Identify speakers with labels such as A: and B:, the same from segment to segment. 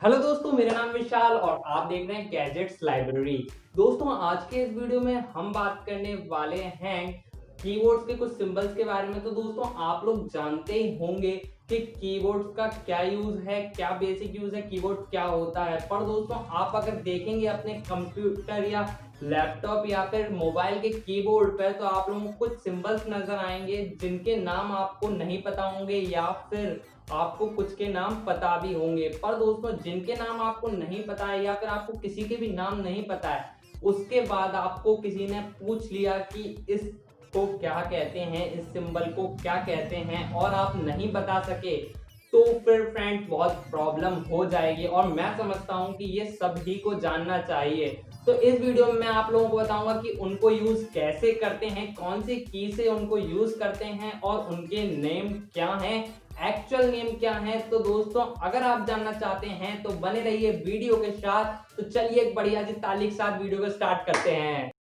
A: Hello दोस्तों, मेरा नाम विशाल और आप देख रहे हैं गैजेट्स लाइब्रेरी। दोस्तों, आज के इस वीडियो में हम बात करने वाले हैं कीबोर्ड्स के कुछ सिंबल्स के बारे में। तो दोस्तों, आप लोग जानते ही होंगे कि कीबोर्ड्स का क्या यूज है, क्या बेसिक यूज है, कीबोर्ड क्या होता है। पर दोस्तों, आप अगर देखेंगे अपने कंप्यूटर या लैपटॉप या फिर मोबाइल के कीबोर्ड पर, तो आप लोगों को कुछ सिंबल्स नजर आएंगे जिनके नाम आपको नहीं पता होंगे या फिर आपको कुछ के नाम पता भी होंगे। पर दोस्तों, जिनके नाम आपको नहीं पता है या फिर आपको किसी के भी नाम नहीं पता है, उसके बाद आपको किसी ने पूछ लिया कि इसको क्या कहते हैं, इस सिंबल को क्या कहते हैं, और आप नहीं बता सके, तो फिर फ्रेंड्स बहुत प्रॉब्लम हो जाएगी। और मैं समझता हूं कि ये सभी को जानना चाहिए। तो इस वीडियो में मैं आप लोगों को बताऊंगा कि उनको यूज कैसे करते हैं, कौन सी की से उनको यूज करते हैं और उनके नेम क्या हैं, एक्चुअल नेम क्या है। तो दोस्तों, अगर आप जानना चाहते हैं तो बने रहिए वीडियो के साथ। तो चलिए एक बढ़िया सी ताली के साथ वीडियो को स्टार्ट करते हैं।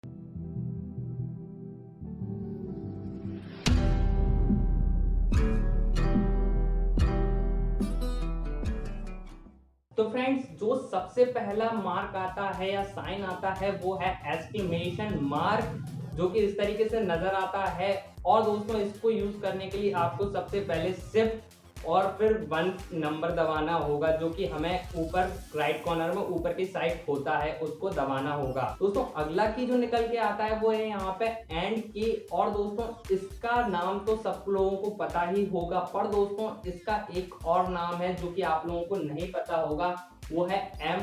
A: तो फ्रेंड्स, जो सबसे पहला मार्क आता है या साइन आता है वो है एस्टिमेशन मार्क, जो कि इस तरीके से नजर आता है। और दोस्तों, इसको यूज करने के लिए आपको सबसे पहले शिफ्ट और फिर 1 नंबर दबाना होगा, जो कि हमें ऊपर राइट कॉर्नर में ऊपर की साइड होता है, उसको दबाना होगा। दोस्तों, अगला की जो निकल के आता है वो है यहाँ पे एंड की। और दोस्तों, इसका नाम तो सब लोगों को पता ही होगा, पर दोस्तों इसका एक और नाम है जो कि आप लोगों को नहीं पता होगा, वो है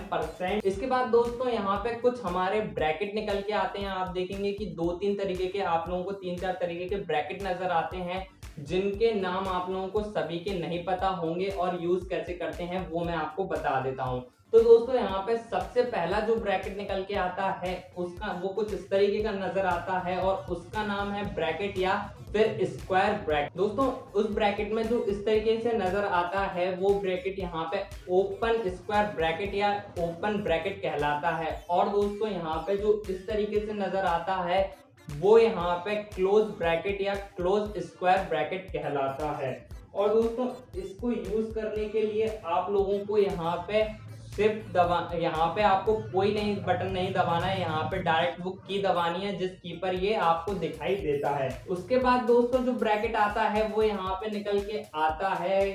A: %। इसके बाद दोस्तों, यहाँ पे कुछ हमारे ब्रैकेट निकल के आते हैं। आप देखेंगे कि 2-3 तरीके के, आप लोगों को 3-4 तरीके के ब्रैकेट नजर आते हैं, जिनके नाम आप लोगों को सभी के नहीं पता होंगे और यूज कैसे करते हैं वो मैं आपको बता देता हूं। तो दोस्तों, यहाँ पे सबसे पहला जो ब्रैकेट निकल के आता है उसका वो कुछ इस तरीके का नजर आता है और उसका नाम है ब्रैकेट या फिर स्क्वायर ब्रैकेट। दोस्तों, उस ब्रैकेट में जो इस तरीके से नजर आता है वो ब्रैकेट यहाँ पे ओपन स्क्वायर ब्रैकेट या ओपन ब्रैकेट कहलाता है। और दोस्तों, यहाँ पे जो इस तरीके से नजर आता है वो यहाँ पे क्लोज ब्रैकेट या क्लोज स्क्वायर ब्रैकेट कहलाता है। और दोस्तों, इसको यूज करने के लिए आप लोगों को यहाँ पे शिफ्ट दबा, यहाँ पे आपको कोई नहीं बटन नहीं दबाना है, यहाँ पे डायरेक्ट वो की दबानी है जिस की पर ये आपको दिखाई देता है। उसके बाद दोस्तों, जो ब्रैकेट आता है वो यहाँ पे निकल के आता है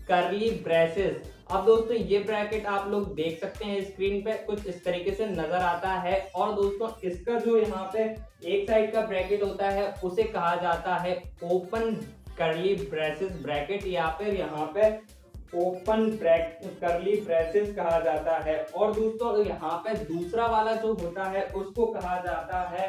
A: करली ब्रेसेस। अब दोस्तों, ये ब्रैकेट आप लोग देख सकते हैं स्क्रीन पे, कुछ इस तरीके से नजर आता है। और दोस्तों, इसका जो यहाँ पे एक साइड का ब्रैकेट होता है उसे कहा जाता है ओपन करली ब्रेसेस ब्रैकेट या फिर यहाँ पे ओपन करली ब्रेसेस कहा जाता है। और दोस्तों, यहाँ पे दूसरा वाला जो होता है उसको कहा जाता है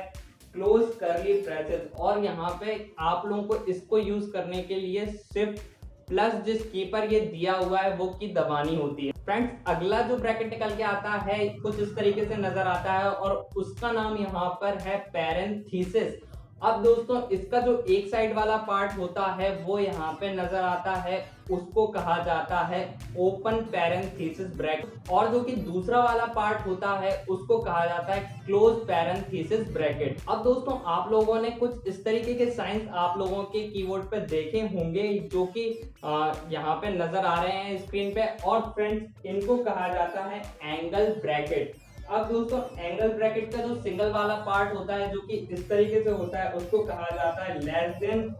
A: क्लोज करली ब्रेसेस। और यहाँ पे आप लोगों को इसको यूज करने के लिए शिफ्ट प्लस जिस की पर ये दिया हुआ है वो की दबानी होती है। फ्रेंड्स, अगला जो ब्रैकेट निकल के आता है कुछ इस तरीके से नजर आता है और उसका नाम यहाँ पर है पैरेंथेसिस। अब दोस्तों, इसका जो एक साइड वाला पार्ट होता है वो यहाँ पे नजर आता है, उसको कहा जाता है ओपन पैरेंथेसिस ब्रैकेट। और जो कि दूसरा वाला पार्ट होता है उसको कहा जाता है क्लोज पैरेंथेसिस ब्रैकेट। अब दोस्तों, आप लोगों ने कुछ इस तरीके के साइंस आप लोगों के कीबोर्ड पे देखे होंगे जो कि यहाँ पे नजर आ रहे हैं स्क्रीन पे। और फ्रेंड्स, इनको कहा जाता है एंगल ब्रैकेट। अब दोस्तों, एंगल ब्रैकेट का जो सिंगल वाला पार्ट होता है जो कि इस तरीके से होता है उसको कहा जाता है लेस देन।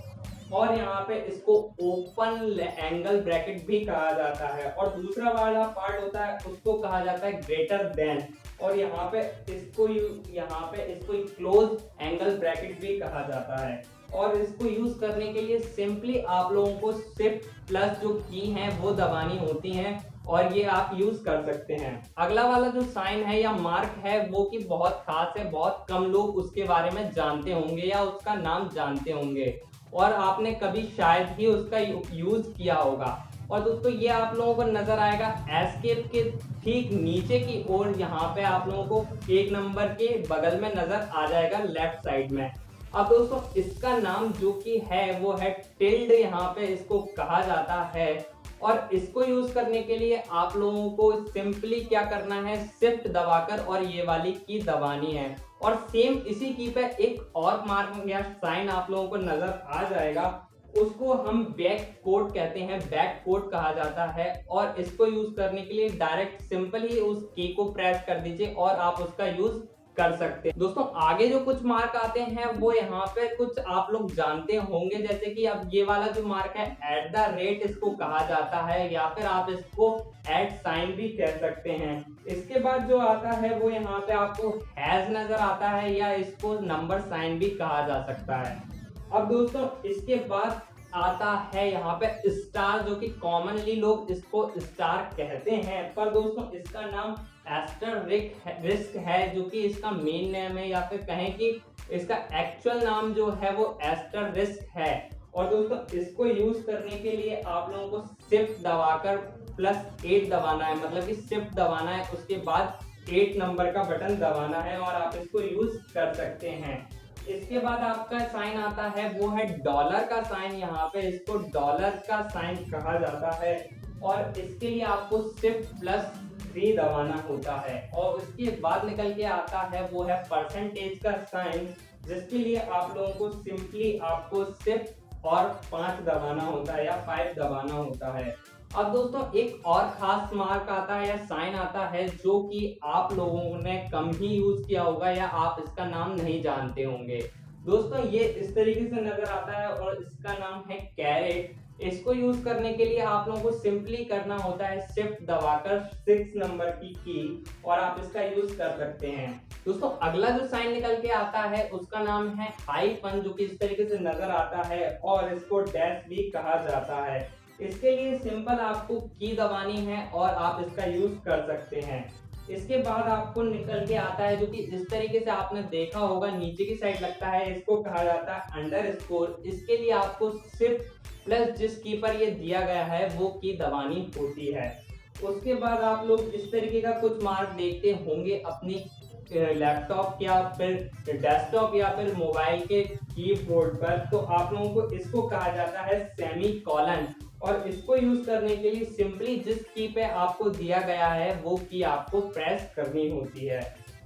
A: और यहाँ पे इसको ओपन एंगल ब्रैकेट भी कहा जाता है। और दूसरा वाला पार्ट होता है उसको कहा जाता है ग्रेटर देन। और यहाँ पे इसको क्लोज एंगल ब्रैकेट भी कहा जाता है। और इसको यूज करने के लिए सिंपली आप लोगों को शिफ्ट प्लस जो की है वो दबानी होती है और ये आप यूज कर सकते हैं। अगला वाला जो साइन है या मार्क है वो कि बहुत खास है, बहुत कम लोग उसके बारे में जानते होंगे या उसका नाम जानते होंगे और आपने कभी शायद ही उसका यूज किया होगा। और दोस्तों, ये आप लोगों को नजर आएगा एस्केप के ठीक नीचे की ओर, यहाँ पे आप लोगों को 1 नंबर के बगल में नजर आ जाएगा लेफ्ट साइड में। अब दोस्तों, इसका नाम जो कि है वो है टिल्ड, यहाँ पे इसको कहा जाता है। और इसको यूज करने के लिए आप लोगों को सिंपली क्या करना है, शिफ्ट दबाकर और ये वाली की दबानी है। और सेम इसी की पे एक और मार्क या साइन आप लोगों को नजर आ जाएगा उसको हम बैक कोड कहते हैं, बैक कोड कहा जाता है। और इसको यूज करने के लिए डायरेक्ट सिंपल ही उस की को प्रेस कर दीजिए और आप उसका यूज कर सकते हैं। दोस्तों आगे जो कुछ मार्क आते हैं वो यहाँ पे कुछ आप लोग जानते होंगे, जैसे कि अब ये वाला जो मार्क है @ इसको कहा जाता है, या फिर आप इसको @ भी कह सकते हैं। इसके बाद जो आता है वो यहाँ पे आपको हैज नजर आता है, या इसको नंबर साइन भी कहा जा सकता है। अब दोस्तों इसके बाद आता है यहाँ पे स्टार, जो कि कॉमनली लोग इसको स्टार कहते हैं, पर दोस्तों इसका नाम एस्टरिस्क है, जो कि इसका मेन नेम है, या फिर कहें कि इसका एक्चुअल नाम जो है वो एस्टरिस्क है। और दोस्तों इसको यूज करने के लिए आप लोगों को शिफ्ट दबाकर +8 दबाना है, मतलब कि शिफ्ट दबाना है, उसके बाद 8 नंबर का बटन दबाना है और आप इसको यूज कर सकते हैं। इसके बाद आपका साइन आता है वो है डॉलर का साइन, यहाँ पे इसको डॉलर का साइन कहा जाता है, और इसके लिए आपको शिफ्ट+3 दबाना होता है। और उसके बाद निकल के आता है वो है परसेंटेज का साइन, जिसके लिए आप लोगों को सिंपली आपको शिफ्ट और 5 दबाना होता है, या 5 दबाना होता है। अब दोस्तों एक और खास मार्क आता है या साइन आता है जो कि आप लोगों ने कम ही यूज किया होगा, या आप इसका नाम नहीं जानते होंगे। दोस्तों ये इस तरीके से नजर आता है और इसका नाम है कैरेट। इसको यूज करने के लिए आप लोगों को सिंपली करना होता है शिफ्ट दबाकर 6 नंबर की और आप इसका यूज कर सकते हैं। दोस्तों अगला जो साइन निकल के आता है उसका नाम है हाइफन, जो कि इस तरीके से नजर आता है और इसको डैश भी कहा जाता है। इसके लिए सिंपल आपको की दबानी है और आप इसका यूज कर सकते हैं। इसके बाद आपको निकल के आता है जो कि इस तरीके से आपने देखा होगा, नीचे की साइड लगता है, इसको कहा जाता है अंडरस्कोर। इसके लिए आपको शिफ्ट+ जिस की पर ये दिया गया है वो की दबानी होती है। उसके बाद आप लोग इस तरीके का कुछ मार्क देखते होंगे अपनी लैपटॉप या फिर डेस्कटॉप या फिर मोबाइल के कीबोर्ड पर, तो आप लोगों को इसको कहा जाता है सेमीकोलन। और इसको यूज करने के लिए सिंपली जिस की पे आपको दिया गया है वो की आपको प्रेस करनी होती है।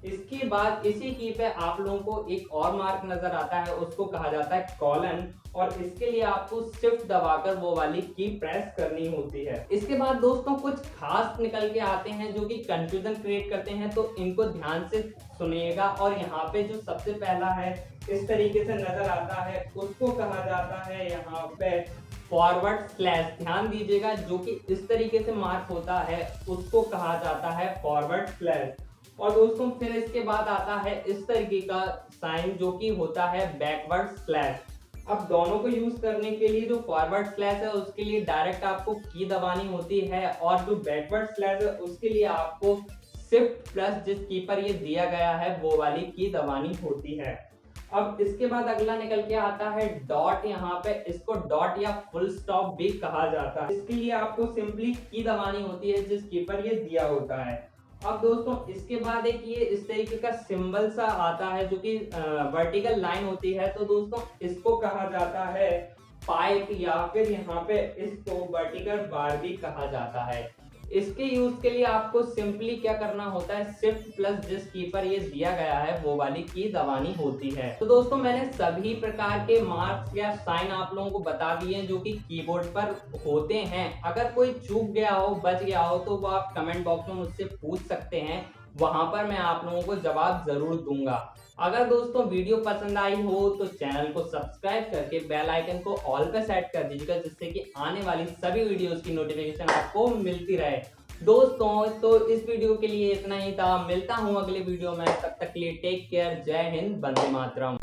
A: इसके बाद इसी की पे आप लोगों को एक और मार्क नजर आता है, उसको कहा जाता है कॉलन, और इसके लिए आपको शिफ्ट दबाकर वो वाली की प्रेस करनी होती है। इसके बाद दोस्तों कुछ खास निकल के आते हैं जो कि कंफ्यूजन क्रिएट करते हैं, तो इनको ध्यान से सुनिएगा। और यहाँ पे जो सबसे पहला है इस तरीके से नजर आता है, उसको कहा जाता है यहाँ पे फॉरवर्ड/। ध्यान दीजिएगा, जो कि इस तरीके से मार्क होता है उसको कहा जाता है फॉरवर्ड/। और दोस्तों फिर इसके बाद आता है इस तरीके का साइन जो कि होता है बैकवर्ड/। अब दोनों को यूज करने के लिए जो फॉरवर्ड/ है उसके लिए डायरेक्ट आपको की दबानी होती है, और जो बैकवर्ड/ है उसके लिए आपको शिफ्ट+ जिस की पर ये दिया गया है वो वाली की दबानी होती है। अब इसके बाद अगला निकल के आता है डॉट, यहाँ पे इसको डॉट या फुल स्टॉप भी कहा जाता है। इसके लिए आपको सिंपली की दबानी होती है जिस की पर ये दिया होता है। अब दोस्तों इसके बाद एक ये इस तरीके का सिंबल सा आता है जो कि वर्टिकल लाइन होती है, तो दोस्तों इसको कहा जाता है पाइप, या फिर यहाँ पे इसको वर्टिकल बार भी कहा जाता है। इसके यूज के लिए आपको सिंपली क्या करना होता है, शिफ्ट+ जिस की पर ये दिया गया है वो वाली की दबानी होती है। तो दोस्तों मैंने सभी प्रकार के मार्क्स या साइन आप लोगों को बता दिए हैं जो कि कीबोर्ड पर होते हैं। अगर कोई चूक गया हो, बच गया हो, तो वो आप कमेंट बॉक्स में मुझसे पूछ सकते हैं, वहां पर मैं आप लोगों को जवाब जरूर दूंगा। अगर दोस्तों वीडियो पसंद आई हो तो चैनल को सब्सक्राइब करके बेल आइकन को ऑल पे सेट कर दीजिएगा, जिससे कि आने वाली सभी वीडियोस की नोटिफिकेशन आपको मिलती रहे। दोस्तों तो इस वीडियो के लिए इतना ही था, मिलता हूँ अगले वीडियो में, तब तक के लिए टेक केयर, जय हिंद, वंदे मातरम।